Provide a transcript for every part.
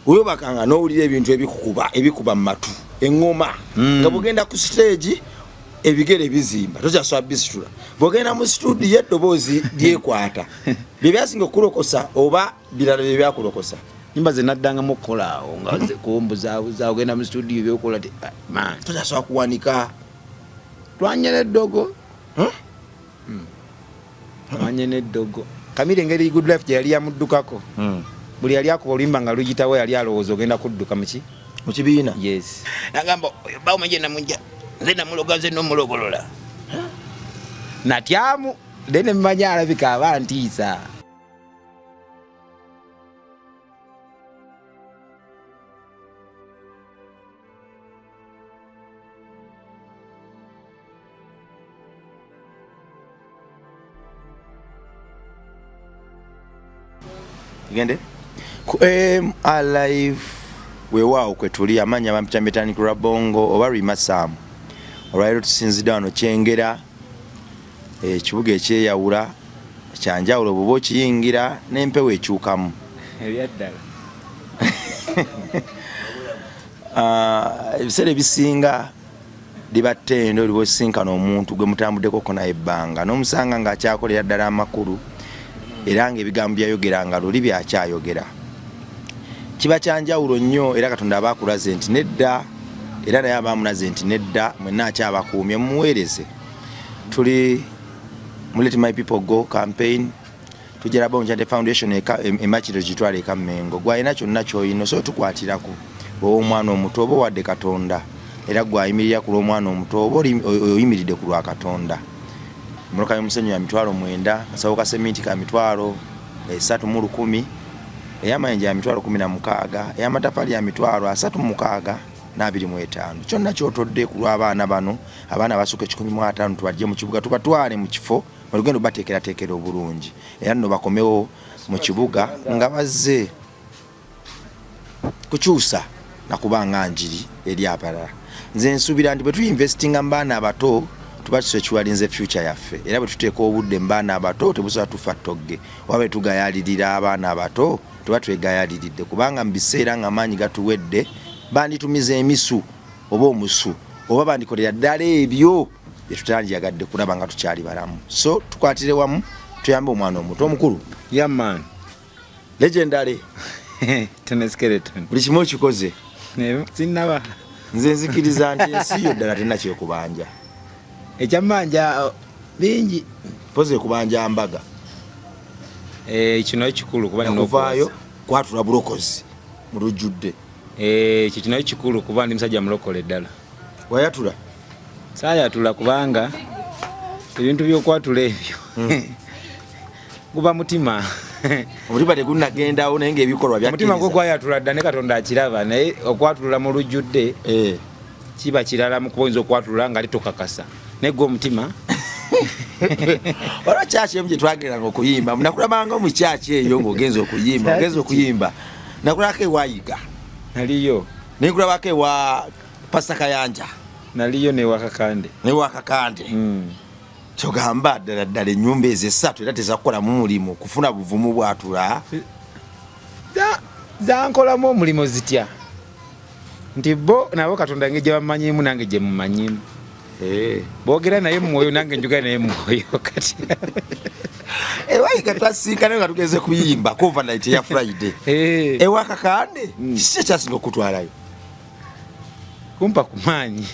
Oyobakanga n'owulira ebintu ebikuba mu matu engoma nga bugenda ku stage ebigere bizimba tokyaswa bisitula bwogenda mu studio eddoboozi lyekwata bye byasinga okulokosa oba birala bye byakulokosa nyimba ze naddangamu okukolaawo nga kumbuzabuza ogenda mu studio byokola man tokyaswa kuwanika twanye n'eddogo twanye n'eddogo Kamire engeri Good Life gye yali yamuddukako buli yali akuba oluyimba nga luyitawo yali alowooza ogenda kudduka mu kibiina yes nagamba bawumanye namujja nze namuloga nze nomulogolola natyamu dene mmanya alabika aba ntiisa gende ku alive weewaawo kwe tuli amanya bampita Metanikura Bongo oba Rimasamu olwaliro tusinzidde wano Kyengera ekibuga ekyeyawula kyanjawulo bwoba okiyingira n'empewo ekyukamu ebyaddala ebiseera ebisinga liba ttendo liba osisinkana omuntu gwe mutambuddekoko naye ebbanga n'omusanga ng'akyakolera ddala amakulu era ng'ebigambo byayogeranga luli byakyayogera kiba kyanjawulo nnyo era Katonda abaakulaze nti nedda era naye abaamunaze nti nedda mwenna akyabakuumye mumuweereze tuli mu Let My People Go campaign tujja Bonjante Foundation emakiro gitwala eka Mmengo gwalina kyonna ky'olina so tukwatirako omwana omuto oba wadde Katonda era gwayimirira ku lw'omwana omuto oba oyimiridde ku lwa Katonda Muluka y'omusenyu ya 9,000 kasawo ka seminti ka 3,10,000 eyamayinja ya 16,000 ey'amatafali ya 3,36,25 kyonna kyotodde ku lw'abaana bano abaana basuka 15 tubajje mu kibuga tubatwale mu kifo mu lugendo bateekerateekera obulungi era nno bakomewo mu kibuga nga bazze kukyusa nakubanga njiri eri abalala nze nsuubira nti bwe tuyinvestinga mu baana abato tuba tusekiwalinze future yaffe era bwe tuteeka obudde mu baana abato tebusobola tufa ttogge waba tugayalirira abaana abato tuba twegayaliridde kubanga mu biseera ng'amaanyi gatuwedde banditumiza emisu oba omusu oba bandikolera ddala ebyo bye tutandyagadde kulaba nga tukyali balamu so tukwatire wamu tuyambe omwana omuto omukulu yaman legendary teneskeleton buli kimu okikoze sinnaba nze nzikiriza nti ensi yo ddala tena kyekubanja ekyamanja bingi poze kubanja mbaga kino ekikulu kuba nokuvaayo kwatula bulokozi mu lujjudde kino ekikulu kuba ndi musajja mulokole ddala wayatula saayatula kubanga ebintu byokwatula ebyo guba mutima omutima tegunnagendawo naye ng'ebikolwa mutima gwo gwayatula dda ne Katonda akiraba naye okwatulula mu lujjudde kiba kirala mu kuboyinza okwatulula nga litokakasa naye gwe omutima olwa kyaki emu gye twageranga okuyimba nakulabanga mu kyaki eyo ng'ogenza okuyimba nakulabako ewayiga naliyo nekulabako ewa Pasta Kayanja naliyo newakakande kyogamba ddala ennyumba ezo esatu era tezakukolamu mulimu kufuna buvumu bwatula zankolamu omulimu zitya nti bo nabo Katonda ngeri gye bamanyimu nange gye mumanyimu boogera naye mumwoyo nange njugala naye mumwoyo kati ewayiga twasinkana nga tugeze kuyimba overnight ya Friday ewakakande kiki ekyasinga okutwalayo kumpa kumaanyi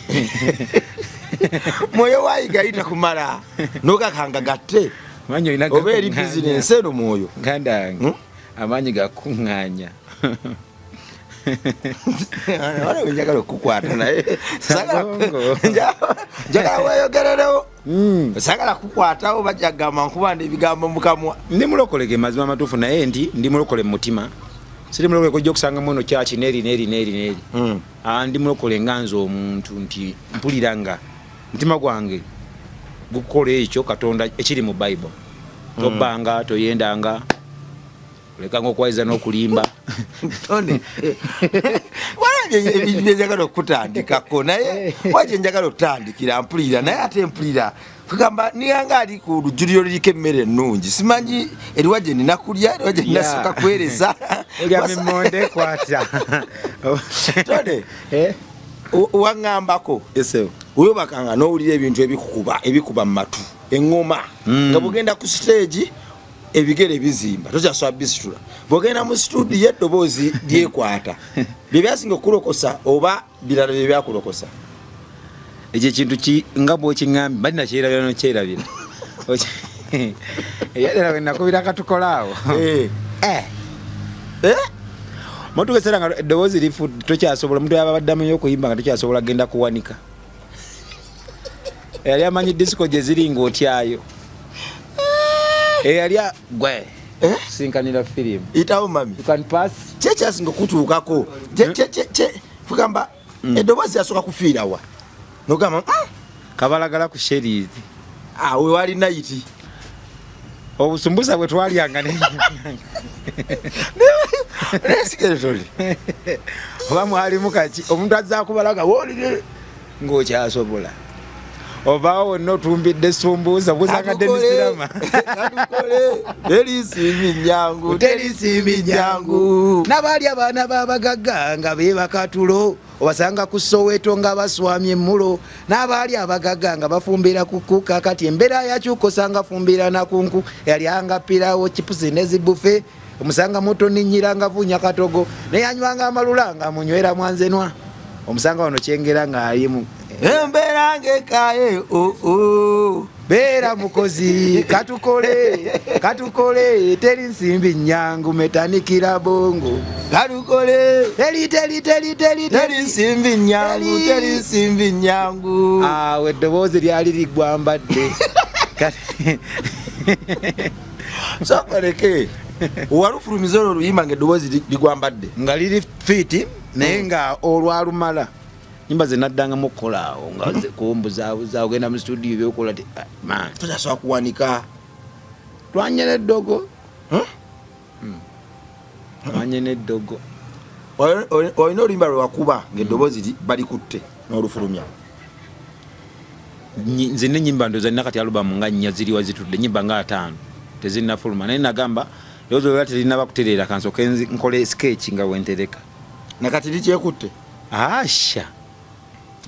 mwoyo wayiga yita kumala nogakanga gatte oba eri bizinensi eno mwoyo gandange amaanyi gakuŋŋaanya wala njagala okukwata naye njagala weyogererewo sagala kukwatawo bajja kugamba nkubanda ebigambo mukamwa ndi mulokole ge mazima amatuufu naye nti ndi mulokole mu mutima siri mulokole kujja okusanga muno kyaki neri ndi mulokole nga nze omuntu nti mpuliranga mutima gwange gukola ekyo Katonda ekiri mu Bible tobbanga toyendanga lekanga okwayiza n'okulimba tone wala ebintu njagala okutandikako naye waje njagala okutandikira mpulira naye ate mpulira kugamba niyanga ali ku lujjuliro liriko emmere ennungi simanyi eriwaje nina kulya eriwaje ninasooka kwereza olya mimonde kwata tode waŋŋambako weyobakanga n'owulira ebintu ebikuba mu matu eŋŋoma nga bwogenda ku stage ebigere bizimba tokyasaba bisitula bwogenda mu studio eddoboozi lyekwata bye byasinga okukulokosa oba birala bye byakulokosa ekyo kintu nga bwokiŋambye bali nakyerabira nokyerabira eyaddala we nakubira katukolaawo motugeseera nga eddoboozi lifudde tokyasobola omuntu yaba baddamuyo okuyimba nga tokyasobola genda kuwanika eyali amanyi disiko gye ziri ng'otyayo eyali gwe sinkanira firimu itawo mami kyekyasinga okutuukako kugamba eddoboozi yasooka kufiirawa nogamba kabalagala ku sherizi awe wali nayiti obusumbusa bwe twalyanga nesigeretoli oba mwalimu kaki omuntu azza kubalaga woolire ng'okyasobola ovaawo wonna otumbidde sumbuusa buzagadde misirama terisimbi nyangu nabaali abaana babagagga nga bebakatulo obasanga ku Soweto nga baswamye emmulo n'abaali abagagga nga bafumbira kuku kakati embeera yakyuka osanga fumbira nakunku yalyanga pirawo chipusi nezibufe omusanga muto ninyira nga vunya katogo neyanywanga amalula nga munywera mwanzenwa omusanga wano kyengera nga alimu embeera ngekaye beera mukozi katukole teri nsimbi nyangu metanikira bongo teri nsimbi nyangu awe eddoboozi lyali ligwambadde sokoleke walufulumiza olwo oluyimba nga eddoboozi ligwambadde nga liri fiti naye nga olwalumala nyimba zenaddangamu okukolaawo nga kumbuzaabuza ogenda mu studio byokola ti totasobola kuwanika twanye n'eddogo olina oluyimba lwewakuba ng'eddoboozi balikutte n'olufulumya nze nenyimba ndoza nina kati alubamu nga nnya ziriwa zitudde nyimba nga 5 tezinnafuluma naye nagamba lowooza olwala teririna bakutereera kansooke nkole sketch nga wentereka nakati likyekutte asha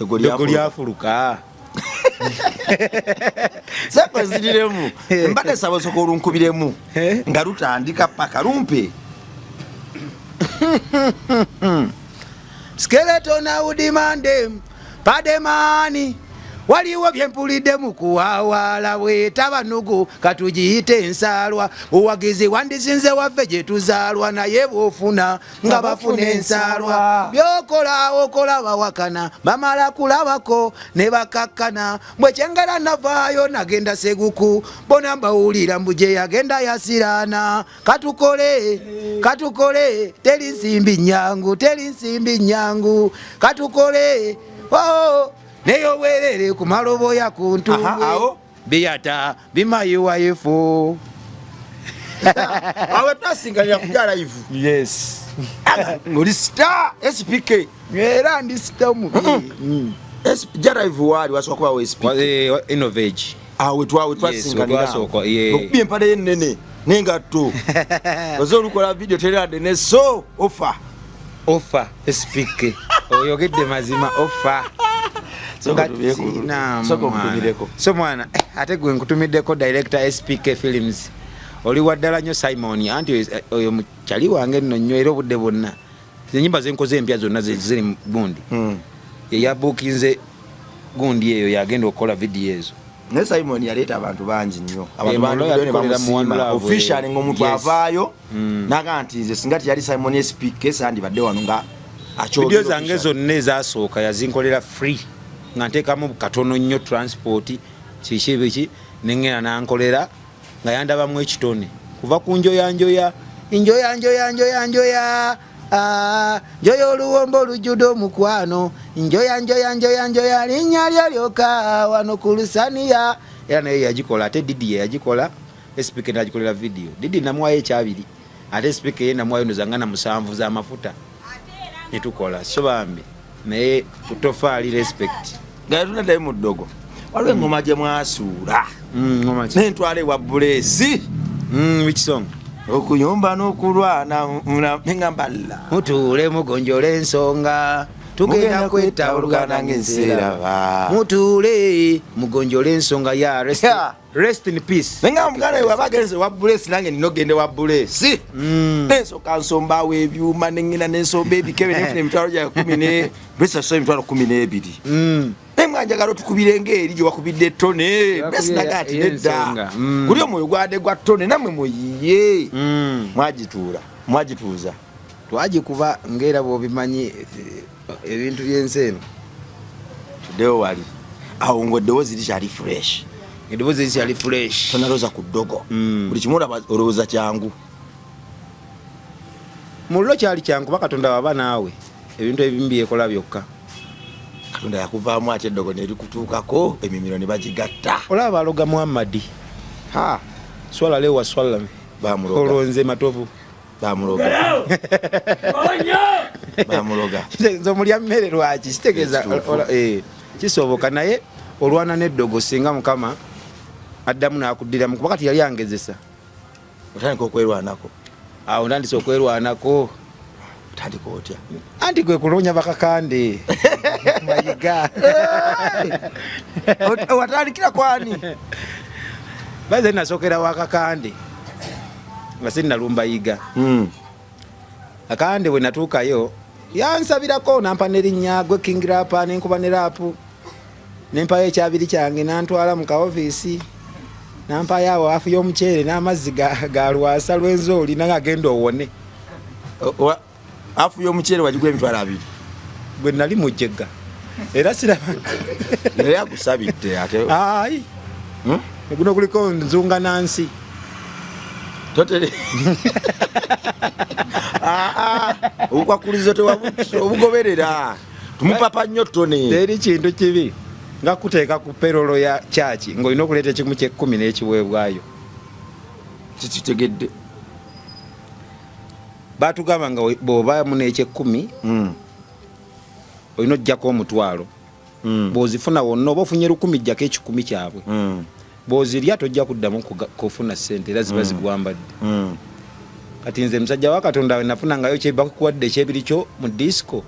ego lyafuluka sekoziriremu mbadde saba osoka olunkubiremu nga lutandika paka lumpe skeleton audimande pademani waliwo byempulidde mu kuwawaala bwetaba nugu katugiyite ensaalwa owagizi wandisinze waffe gye tuzaalwa naye bwofuna nga bafuna ensaalwa byokola okola bawakana bamala kulabako ne bakakkana bwe kyengera navaayo nagenda seguku bona mbawulira mbu gye yagenda yasiraana katukole teri nsimbi nyangu katukole neyo werere ku malobo ya kuntuwe biyata bimayiwayifu awe twasinganira kujala ivu yes ngoli star SPK era ndi star mu jara ivu wali wasoka kuba we SPK innovate awe twasinganira okubye empade yenene nengato bazolukola video terade ne so offer SPK oyogedde mazima offer so mwana ate gwe nkutumiddeko director SPK Films oli waddala nnyo Simon anti oyo mukyali wange nno nnyo era obudde bwonna enyimba zenkoze empya zonna ziri gundi yeyabuukinze gundi eyo yagenda okukola vidiyo ezo ne Simon yaleeta abantu bangi nnyo official ng'omuntu avaayo naga nti nze singa tiyali Simon SPK sandibadde wano nga vidiyo zange zonna ezasooka yazinkolera free nga nteekamu katono nnyo transport kiki nengena nankolera nga yandabamu ekitone kuva ku njoya njoya oluwombo olujjude omukwano njoya linnya lyo lyoka wano ku lusaniya era naye yagikola ate Didi yagikola SPK nagikolera video Didi namuwayo ekyabiri ate SPK ye namuwayo nozangana 7 z'amafuta netukola so bambi naye kutofaali respect nga tunaddayo mu ddogo waliwo engoma gye mwasuula nentwala ewa bulesi wikisonga okuyumba n'okulwana ngambala mutuule mugonjole ensonga tugenda kwetawulugana ng'enseera mutuule mugonjole ensonga ya rest in peace nenga muganda we wabagenze wa bulesi nange ninogende wa bulesi nensoka nsombawo ebyuma nengina nensomba ebikebe nefuna emitwalo gya 10 ne besa so emitwalo 12 nemwanjagala otukubire ng'eri gye wakubidde ttone besinaga ati nedda kuli omwoyo gwadde gwa ttone nammwe muyiye mwagituuza twagikuba ng'era bw'obimanyi ebintu by'ensi eno tuddewo wali awo ng'eddoboozi likyali fresh eddoboozi likyali fresh tonaloza ku ddogo buli kimu olowooza kyangu mu llo kyali kyangu bakatonda waba naawe ebintu ebimu byekola byokka katonda yakuvaamu ati eddogo nerikutuukako emimiro ne bagigatta olaba baloga muhammadi swala lewa swala olonze matovu bamuloga nze omulya mmere lwaki kitegeeza kisoboka naye olwana n'eddogo singa mukama addamu n'akuddiramu kuba kati yali angezesa otandika okwerwanako awo ntandise okwerwanako otandika otya anti gwe kuloonya bakakande mayiga watandikira kwani baze nasookera wakakande nga sinnalumba yiga akande bwe natuukayo yansabirako nampa nerinnya gwe King Rapa nenkuba ne rapu nempayo ekyabiri kyange nantwala mu kaofiisi nampayo awo afu y'omuceere n'amazzi ga lwasa lw'enzooli nange agenda owone afu y'omuceere wagigwa emitwalo 2 bwe nali mujjega era siraba naye agusabidde ate ayi guno guliko nzunga nansi totere obukwakulizo obugoberera tumupapa nnyo ttone teri kintu kibi nga kuteeka ku perolo ya chachi ng'olina okuleeta ekimu kye10 n'ekiweebwayo kikitegedde baatugamba nga bw'obaamu n'ekye10 olina ojjako omutwalo bw'ozifuna wonna oba ofunye 10 jjako ekikumi kyabwe bw'ozirya tojja kuddamu kufuna ssente era ziba zigwambadde kati nze musajja wa Katonda we nafuna ngayo kyebakuwadde ekyebiri kyo mu disco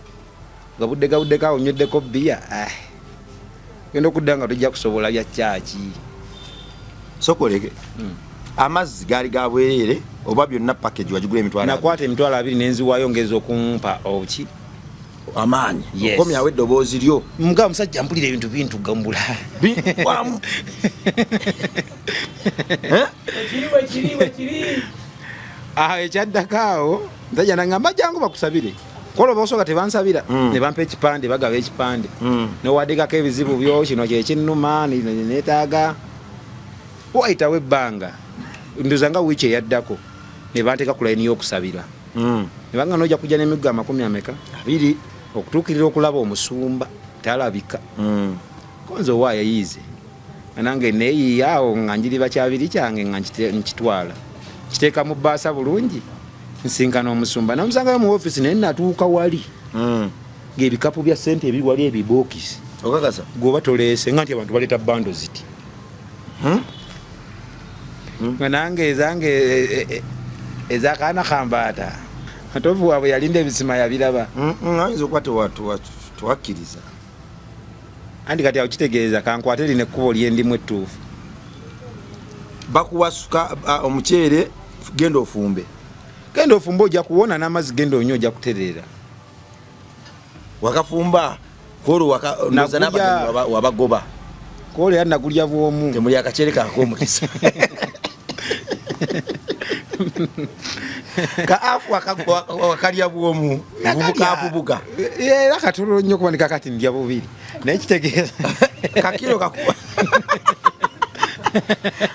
nga buddeka onyweddeko bbiya genda okudda nga tojja kusobola bya chachi sokolege amazzi gaali ga bwerere oba byonna package wagigula emitwalo nakwata emitwalo 2 nenziwayo ngeza okumpa obuki amaanyi okomyawo eddoboozi lyo muga musajja mpulira ebintu bintugambula ekyaddakaawo musajja nangamba jangu bakusabire kola bosooka tebansabira ne bampa ekipande bagaba ekipande newaddikako ebizibu byo kino kyekinnuma neetaaga wayitawo ebbanga ndoza nga wiiki eyaddako ne banteeka ku layini y'okusabira ne banga nojja kujja n'emiggo 20 okutuukirira okulaba omusumba talabika konze owaayo yiize nange neeyiyaawo nga njiriba kyabiri kyange nga nkitwala kiteeka mu bbaasa bulungi nsinkana omusumba namusangayo mu ofiisi naye natuuka wali ng'ebikapu bya ssente ebiri wali ebibookisi okakasa gwoba toleese nga nti abantu baleeta bando ziti nga nange ezange ezakaana kambaata atovu waabwe yalinda ebisima yabiraba ayinza okuba tewakkiriza anti kati awo kitegeeza kankwate lina ekkubo lyendimu ettuufu bakuwasuka omuceere genda ofumbe ojja kuwona n'amazzi genda onywa ojja kutereera wakafumba kolo wabagoba kolo era nagulya bwomu temuli akaceere kakomukisa kaafu wakalya bwomu bubukabubuga era katono nnyo kuboneka kati ndya bubiri naye kitegeeza kakiro kakuba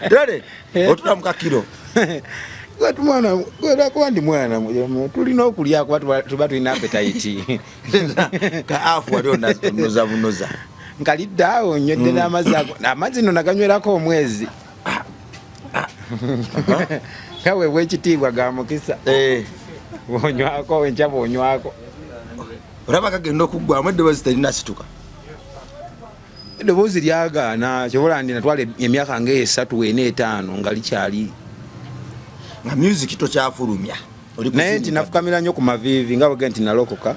dole otula mu kakiro kuba ndi mwana tulina okulya kuba tuba tulina appetite kaafu wali onoza bunoza nkalidde awo nywedde n'amazzi ago amazzi no naganywerako omwezi kaweebwa ekitiibwa ga mukisa onywako enkya bwonywako olaba kagenda okuggwamu eddoboozi terinasituka eddoboozi lyagaana kyobola ndi natwala emyaka nga 3 4 5 nga likyali nga music tokyafulumya naye nti nafukamira nnyo ku maviivi nga bwege nti nalokoka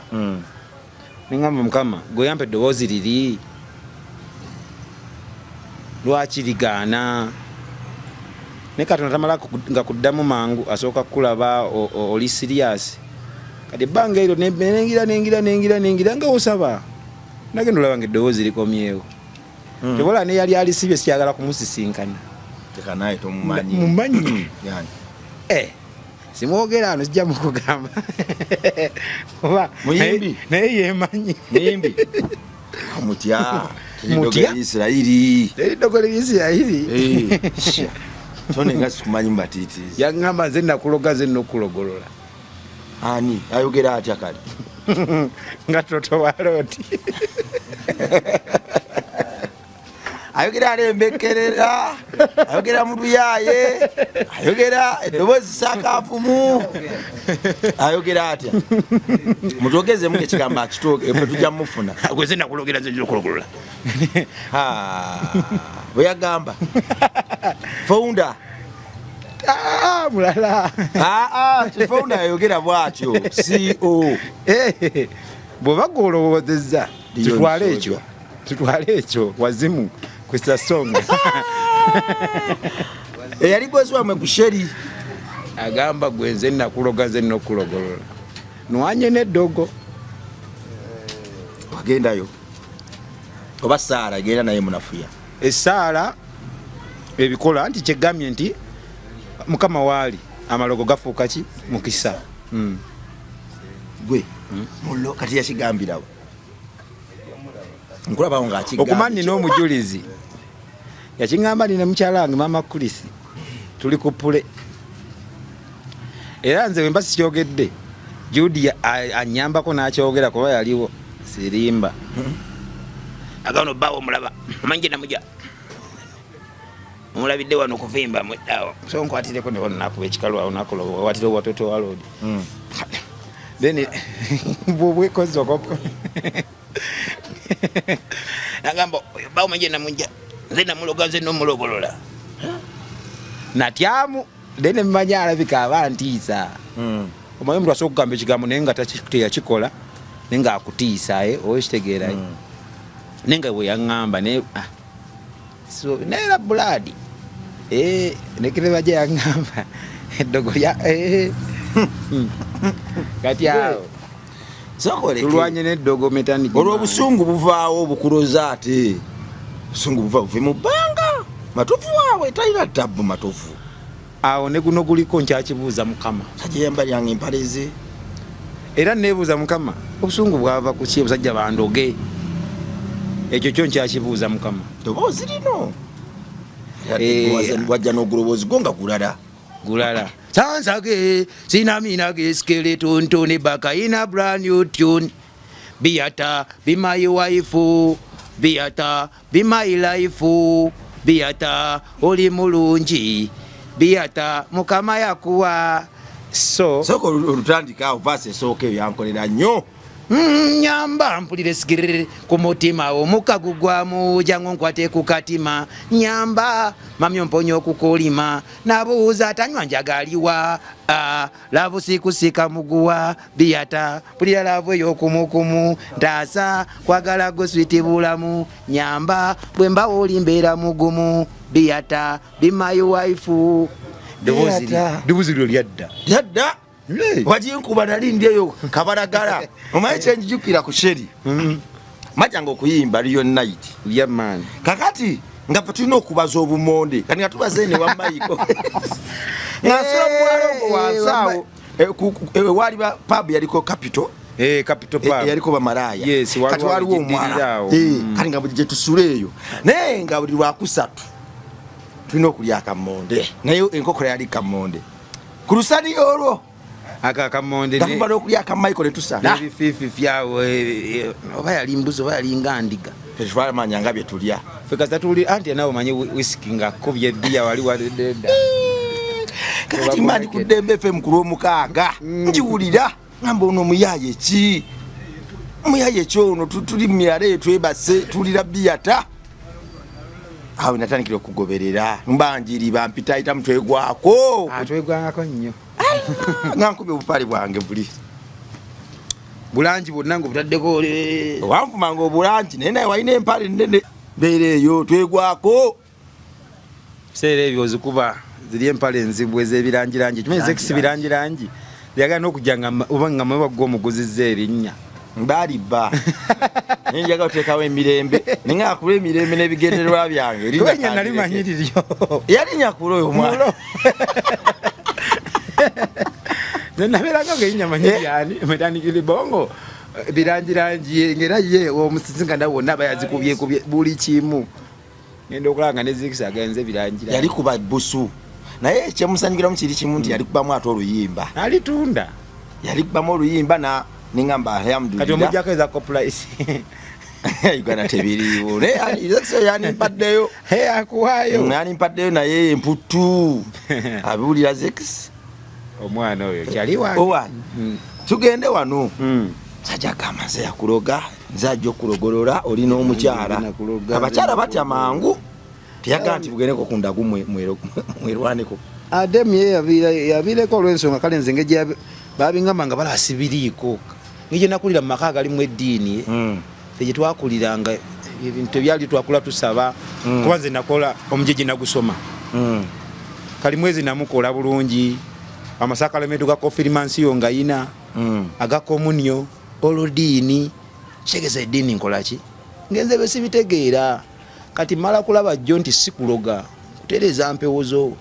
nengamba mukama gwe yampa eddoboozi liri lwaki ligaana ne Katonda tamala nga kuddamu mangu asooka kulaba oli serious kati ebbanga eryo nengira nga osaba nagenda olaba nga eddoboozi likomyewo tebola ne yali alisibye sikyagala kumusisinkana tekanaye tomumanyi mumanyi yani simwogera ano sijja mukugamba muyimbi naye yemanyi muyimbi mutya teridogera Isirayiri tone nga sikumanyi mbatiitizi yaŋŋamba nze nakuloga ze nokulogolola ani ayogera atya kale nga toto wa looti ayogera alembekerera ayogera mu luyaye ayogera eddoboozi sakafumu ayogera atya mutogezemu ekigambo akitooge tujja mufuna gweze nakulogera ze nokulogolola bwe yagamba founder mulala founder ayogera bwatyo CEO bw'oba gw'olowoozezza tutwale ekyo wazimu kwesa songa eyali bwezi wamwe ku sheri agamba gwenze nakuloga ze nokulogolola nwanye n'eddogo wagendayo oba Saara agenda naye munafuya essaala ebikola nti kyegambye nti mukama waali amalogo gafuuka ki mukisa gwe mulo kati yakigambirawo nkulabawo ng'akigambye okumani n'omujulizi yakingamba nina mukyala wange mama Kulisi tuli ku pule era nze wemba sikyogedde Judy anyambako n'akyogera kuba yaliwo sirimba agano bawo omulaba omanyi namujja omulabidde wano okuvimba mweddawo so nkwatireko ne nakuba ekikalu awo nakola watira watoto wa loodi then bwekozi okopo nagamba bawo omanyi namujja nze namuloga nze nomulogolola natyamu then mmanya alabika aba ntiisa omanyi omuntu asobola okugamba ekigambo naye nga teyakikola naye nga akutiisa owekitegeerayo naye nga bwe yaŋŋamba naye buladi nekireba gye yaŋŋamba eddogo lya kati awo tulwanye n'eddogo metani olwo obusungu buvaawo obukuloza ate obusungu buve mu bbanga matovu waabwe talina ttabu matovu awo ne guno guliko nkyakibuuza mukama sajeyambalyanga empaleze era nebuuza mukama obusungu bwava ku ki obusajja bandoge ekyo kyo nkyakibuuza mukama ddoboozi lino wajja n'oguloboozi go nga gulala sansage sinaminage skeleton baka ina brand new tune biata be my wife biata be my life biata oli mulungi biata mukama yakuwa soko olutandika ovase esooka eyo yankolera nnyo nyamba mpulire sigirire ku mutima omukagu gwamu jangu nkwate ku katima nyamba mamyo mponyo okukolima nabuuza atanywa njagaliwa lavu sikusika muguwa biata pulira lavu ey'okumukumu ndaasa kwagala go switi bulamu nyamba bwe mbawo oli mbeera mugumu biata be my wife ddoboozi lyo lyadda wajinkuba nali ndyeyo kabalagala omanyi kyenjijukira ku sheri majanga okuyimba Lion Night yaman kakati nga tulina okubaza obumonde kati nga tubaze ne wa Michael nasula mwalongo wansaawo wali pub yaliko Capital Capital Pub yaliko bamalaya yes, kati waliwo omwala kati nga buli gye tusula eyo naye nga buli lwakusatu tulina okulya akamonde naye enkokola yali kamonde ku lusani olwo akakamonde nakubala okulya aka Michael ne tusala ebifiifi fyawo oba yali mbuzi oba yali nga ndiga tetwamanya nga bye tulya fekasa tuli anti nawe omanyi whisky nga kubye ebbiya wali wadedda kati mani ku Dembe FM ku lw'omukaaga njiwulira ngamba ono omuyaye ki muyaye kyono tuli myale twebase tulira biyata awo natandikira okugoberera mbanjiri bampitaita mutwegwako atwegwako nnyo ngankube bupali bwange buli bulanji bwonna ngo butaddeko wanfumanga obulanji naye naye walina empale nnene beereeyo twegwako biseera ebyo ozikuba ziri empale enzibu ez'ebirangirangi kimanyi sekisi birangirangi yagala n'okujjanga oba nga mwebagwa omuguzizza erinnya mbaliba nenjaga oteekawo emirembe nengaakula emirembe n'ebigendererwa byange erinnya nali manyiriryo yalinya kula oyo omwana nabeeranga ng'erinnya manyiryani metandikiri bongo birangirangi ngera ye omusisi nga nawe wonna bayazikubyekubye buli kimu ngenda okulanga nezikisa agenze birangira yali kuba busu naye ekyemusanyukiramu kiri kimu nti yali kubamu ate oluyimba alitunda yali kubamu oluyimba ningamba kati alhamdulillah omujjako eza coprise Uganda tebiriwo yanimpaddeyo akuwaayo yanimpaddeyo naye emputu abiwulira zex omwana oyo kyali wange tugende wano sajja kamaze yakuloga nze ajja okulogolola olina omukyala abakyala batya mangu teyagala nti bugendeko kundagu mwerwaneko ademi yabiireko olw'ensonga kale nze nge babingamba nga balasibiriiko ngegye nakulira mu maka agalimu eddiini gye twakuliranga ebintu tebyali twakula tusaba kuba nze nakola omujeje nagusoma kalimwezi namukola bulungi amasakalametu ga confirmation nga yina aga komunyo olodiini kitegeeza eddiini nkolaki ngenze besibitegeera kati mala kulaba jjo nti sikuloga kutereeza mpewozo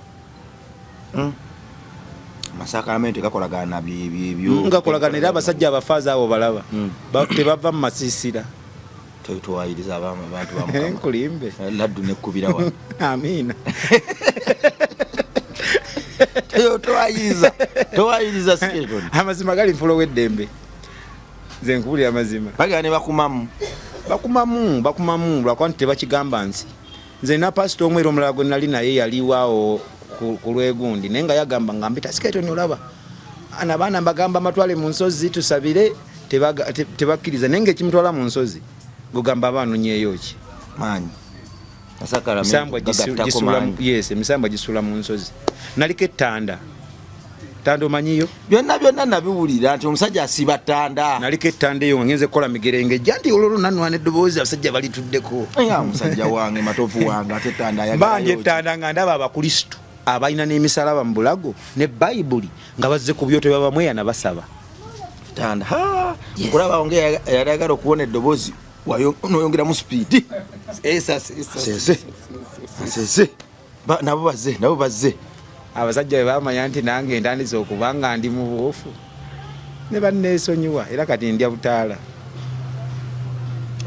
masakalamento gakolagana byo ngakolagana era abasajja abafaaza abo balaba tebava mu masisira twayiriza abantu bamukama nkulimbe laddu nekkubira wa amiina towayiriza siketoni amazima gali nfulo w'eddembe nze nkubulira amazima bagala ne bakumamu lwakuba nti tebakigamba nsi nze na pasita omwera omulala gwe nali naye yaliwaawo ku lwegundi naye nga yagamba nga mpita siketoni olaba abaana mbagamba matwale mu nsozi tusabire tebakkiriza naye ngaekimutwala mu nsozi gugamba abaanonyeeyo ki manyi emisambwa gisula mu nsozi naliko ettanda omanyiyo byonna nabiwulira nti omusajja asiba ttanda naliko ettanda eyo nga ngenze kukola migerenge jja nti olwolwo nanwana eddoboozi abasajja balituddeko musajja wange matovu wange ate ttanda banja ettanda nga ndaba abakrisitu abalina n'emisalaba mu bulago ne bayibuli nga bazze ku byo tebabamweyana basaba ttanda nkulaba wange yayagala okubona eddoboozi noyongeramu sipiidi sese nabo bazze abasajja bwe bamanya nti nange ntandise okuba nga ndi mu buufu ne banneesonyiwa era kati ndya butaala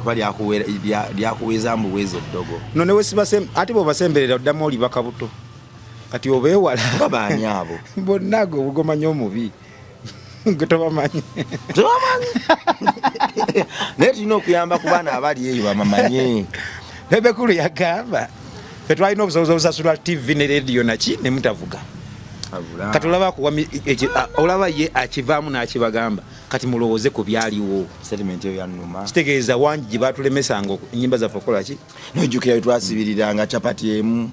oba lyakuweeza mbuweeza eddogo none ate bwebasemberera oddamu oli bakabuto kati obeewala babaani abo bonna gwe obugomanya omubi gwe tobamanyi naye tulina okuyamba ku baana abali eyo bamamanye bebekulu yagamba fe twalina obusobozi obusasula tv ne rediyo naki ne mutavuga kati olaba ye akivaamu n'akibagamba kati mulowooze ku byaliwo settlement eyo yannuma kitegeeza wangi gye batulemesanga ennyimba zaffe okola ki nojjukira twasibiriranga capati emu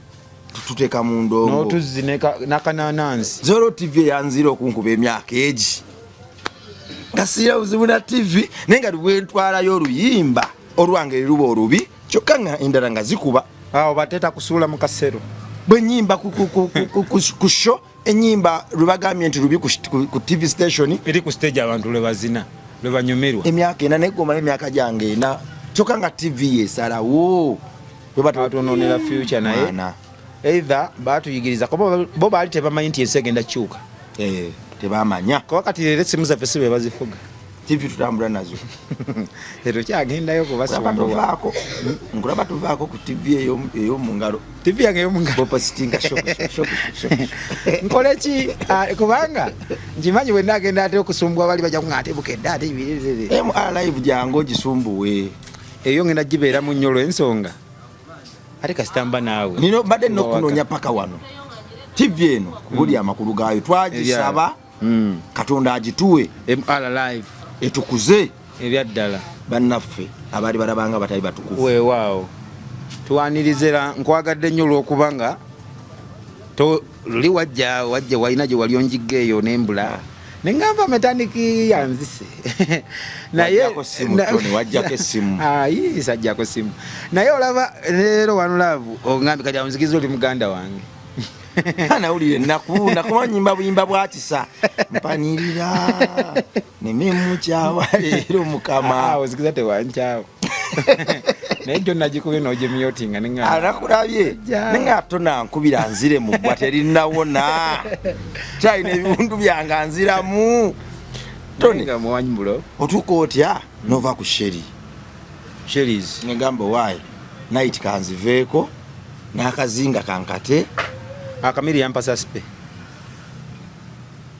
tuteeka mu ndongo n'otuzzi n'akananansi zoro tv eyanzira okunkuba emyaka egi nga siira buzibu na tv naye nga bwentwalayo oluyimba olwange luba olubi kyokka nga endala nga zikuba awo bateeta kusuula mu kasero bwenyimba ku show enyimba lwebagambye nti lubi ku tv station eri ku stage abantu lwe bazina lwe banyumirwa emyaka ena naye gomala emyaka gyange ena kyokka nga tv yesalawo batononera future naye either batuyigiriza kuba bo baali tebamanyi nti ensi egenda kukyuka tebamanya kuba kati leero essimu zaffe si be bazifuga tv tutambula nazo ero kyagendayo kubasumbako nkulaba tuvaako ku tv ey'omungalo tv yange ey'omungalo bopositinga nkole ki kubanga nkimanyi bwe nagenda ate okusumbwa bali bajja kuŋa ate bukedde ate live jange ogisumbuwe eyo ngenda gibeera mu nnyo olw'ensonga ate kasitamba naawe nino badde nokunoonya paka wano tv eno buli amakulu gaayo twagisaba katonda agituwe MR live etukuze ebyaddala bannaffe abaali balabanga batali batukufu weewaawo tuwanirizera nkwagadde nnyo olw'okuba nga luli wajja walina gye wali onjigga eyo nembula nengamba metaniki yanzise wajjako essimu sajjako simu naye olaba leero wanulaavu oŋambi kati amuzikiza oli muganda wange nawulire nakuma nyimba buyimba bwakisa mpanirira nememukyawa leero mukama ozikiza tewankyawo naye gyo nagikubye nogimyotinga anakulabye nenga tonankubira nzire mugwa terinawona kyalina ebibundu byange nziramu toninga muwanyumbulo otuuka otya nova ku sheris negamba waayi night kanziveeko n'akazinga kankate akamiri yampasa sipe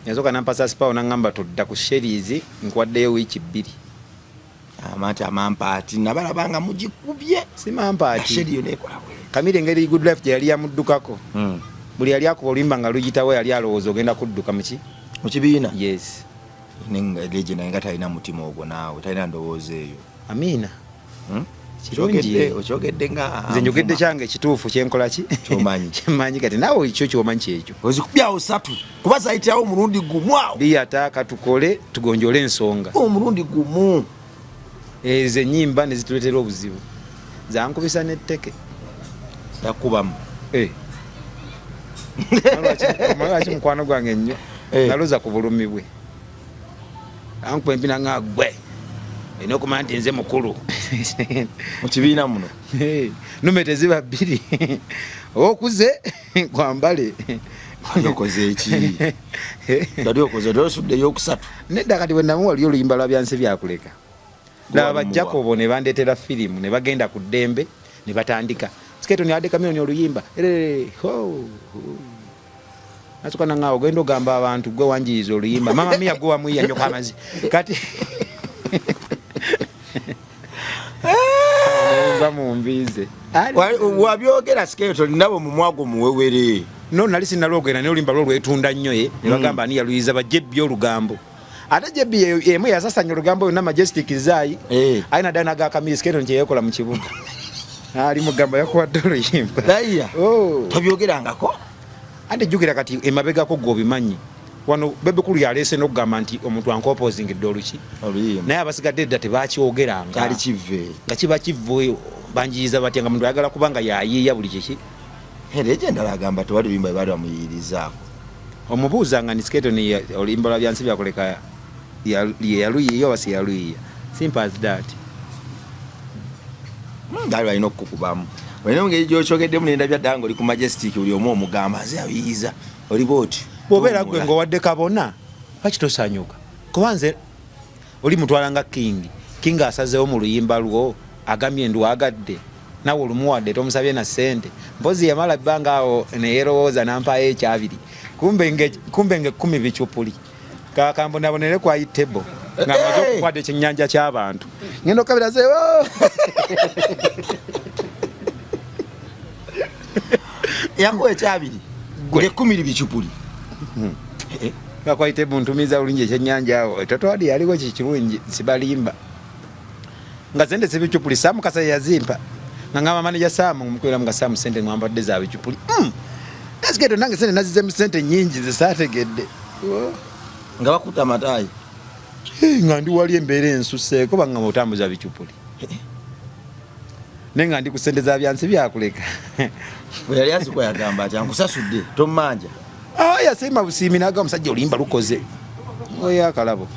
yasoka nampasa sipa onangamba todda ku sheris nkwaddeyo wiiki 2 amati amampaati nabalabanga mugikubye simampaati nekola kamiri engeri good life gye yali yamuddukako buli yali akuba oluyimba nga luyitawo yali alowooza ogenda kudduka mukibiina yes leje naye nga talina mutima ogwo naawe talina ndowooza eyo amiina okyogedde nga nze njogedde kyange ekituufu kyenkola ki kyemmanyi kati naawe ekyo kyomanyi kyekyo ozikubyawo 3 kuba zayitirawo omulundi gumu awo biyata tukole tugonjole ensonga omulundi gumu ezo ennyimba ne zituleetera obuzibu zankubisa n'etteke yakubamu lwaki mukwano gwange nnyo naloza ku bulumi bwe ankuba empina nga gwe olina okumanya nti nze mukulu mu kibiina muno nume teziba 2 okuze kwambale okoze eki dali okoze dosudde yokusatu nedda kati bwe namuwali oluyimba lwa byansi byakuleka laba bajjakobo ne bandeetera firimu ne bagenda ku ddembe ne batandika siketo ne adeka milioni oluyimba nasuka nanga ogenda ogamba abantu gwe wanjiriza oluyimba mama mia gwe wamwiya nyoka amazi kati bamumbize wabyogera siketo nabo mumwago muwewere no nali sinalwogera ne oluyimba lwo lwetunda nnyo ne bagamba ani yaluyiza bajjebbi olugambo ate jebbi emu yasasanya olugambo yonna majestic zaayi alina ddala nagakamiri siketo nkyeyekola mu kibuga ali mugamba yakuwadde oluyimba tobyogerangako ate jjukira kati emabegako gwe obimanyi wano bebekulu yaleese n'okugamba nti omuntu ankoposingidde oluki naye abasigadde edda tebakyogeranga nga kiba kivve banjiriza batya nga muntu ayagala kubanga yayiiya buli kiki ereje endala agamba tewali oluyimba ebaali bamuyirizaako omubuuzanga ni siketo oluyimba lwa byansi byakuleka yaluyiiya oba si yaluyiiya simple as that dali balina okukubamu olina engeri gyokyogeddemu nendabya ddala nga oli ku majestic buli omu omugamba nze abiyiza oliba oti bw'obeera gwe ngaowadde kabona lwaki tosanyuka kuba nze oli mutwala nga king asazeewo mu luyimba lwo agambye ndwagadde nawe olumuwadde tomusabye na ssente mpozi yamala bbanga awo neyerowooza nampaayo ekyabiri kumbe nge 10 bicupuli kakambonabonere kwa itebo nga amaze okukwata ekyennyanja ky'abantu ngenda okukabira zeewo yakuwa ekyabiri nge 10 bicupuli kakwaite buntumiza bulungi ekyennyanja awo totwadi yaliwo kikirungi sibalimba nga sente sibicupuli Samu Kasa yazimpa nga ngamba manager Samu ngumukwera mga Samu sente mwambadde za bicupuli nasiketo nange sente nazizemu sente nyingi zisaategedde nga bakuta matayi nga ndi wali embeera ensuseeko banga mutambuza bicupuli nenga ndi ku sente za byansi byakuleka yali aziko yagamba ati ankusasudde tomanja yasema busiimi naga omusajja oluyimba lukoze oyo akalabo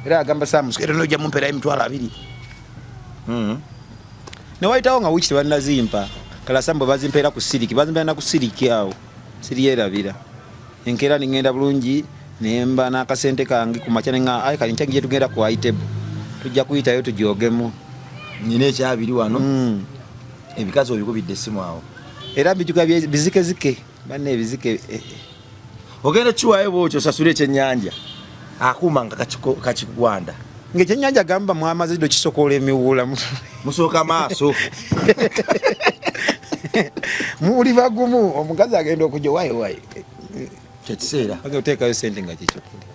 era agamba Samu siketo nojja mumpera emitwalo 2 newaitawo nga wiki tebanazimpa kala Samu bazimpeera ku siriki bazimpeera na ku siriki awo siriyerabira enkeera ningenda bulungi nemba n'akasente kange ku makya nenga ayi kali nkyangi tugenda ku itable tujja kuyitayo tujogemu nyine ekyabiri wano ebikazi obikubidde essimu awo era mbijuka bizikezike banne ebizike ogenda kiwayo bwotyo osasula ekyennyanja akuuma nga kakigwanda ngaekyennyanja gamba mwamaze do kisokola emiwula musooka maaso muli bagumu omukazi agenda okujja wayi kyekiseera oteekayo sente nga kikyokuli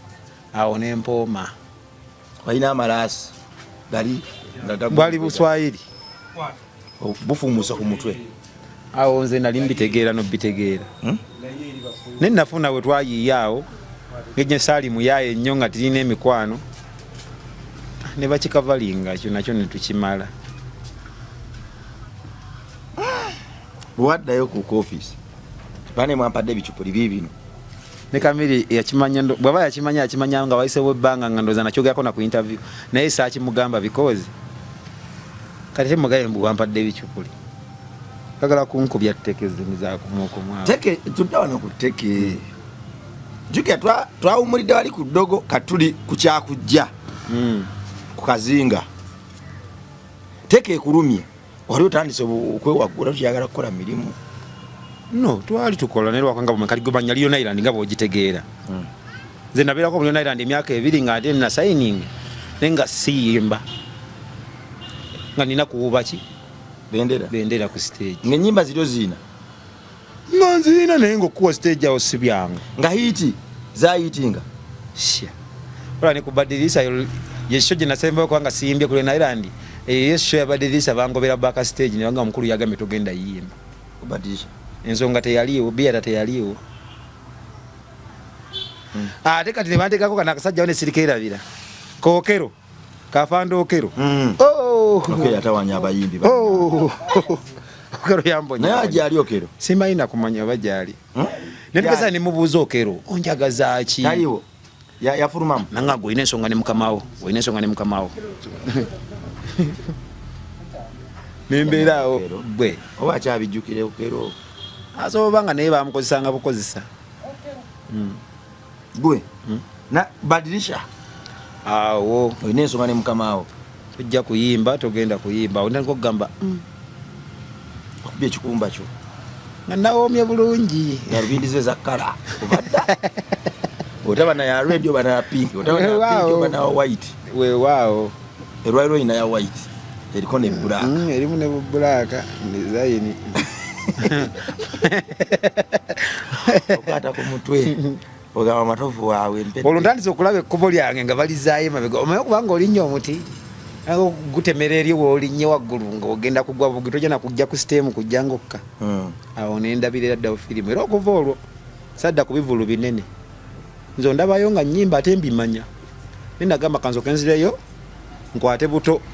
awo nempooma balina amalasi gali bwali buswahili bufumusa ku mutwe awo nze nali mbitegeera nobitegeera ne nafuna we twayiiyaawo ng'ejje Saalimu yaye ennyo nga tirina emikwano ne bakikavalinga ekyo nakyo ne tukimala. bwaddayo ku office bane mwampadde ebicupuli bibino ne Kamiri yakimanya bwaba yakimanya nga wayisewo ebbanga nga ndoza nakyogerako na ku interview naye saakimugamba because kati temugaye mbu wampadde ebicupuli kagala kunkubya tutekeze mizaakumwoko mwawe teke tudda wano ku teke juke twawumulidde wali ku ddogo katuli ku kyakujja ku kazinga teke ekulumye wali otandise okwewaggula tukiyagala kukola mirimu no twali tukola ne lwakanga bwemekaligomanya Lion Island nga bwogitegeera nze nabeerako Lion Island emyaka 2 nga ate na signing nenga siyimba nga nina kuwuba ki bendera ku stage ng'ennyimba ziryo ziina nga nziina naye ng'okuwa stage awo si byangu nga hiiti zayitinga sha ola ne kubadilisa yesho gye nasembayo kubanga siyimbye ku Lion Island yesho yabadilisa bangobera baka stage ne banga omukulu yagambe togenda yimba kubadilisha ensonga teyaliwo biyata teyaliwo ate kati ne bantekako kana akasajja ne sirikeerabira kookero kafando okero okero atawanya abayimbi okero yambonya naye ajali okero simayina kumanya bajali nepesa ni mubuzo okero onjagaza ki tayiwo yafulumamu nanga goine ensonga ne mukamawo nembeerawo bwe oba akyabijjukire okero asobanga naye bamukozesanga bukozesa gwe na badilisha awo olina ensonga ne mukamaawo tojja kuyimba togenda kuyimba ondako kugamba okubya ekikumba kyo nga nawoomye bulungi yalubindize za kkala obadda otaba naya radio bana pink otaba naya pink bana white weewaawo erwairo ina ya white eriko ne black erimu ne black design okata ku mutwe ogaba matovu wawe mpete olundandise okulaba ekkubo lyange nga balizaayo mabega omaye kubanga olinnye omuti gutemera eri woolinnye waggulu nga ogenda kugwa bugi tojja nakujja ku sitemu kujja ngokka awo nendabirira ddawo firimu era okuva olwo sadda ku bivulu binene nze ondabayo nga nnyimba ate mbimanya nenagamba kansoke nzireyo nkwate buto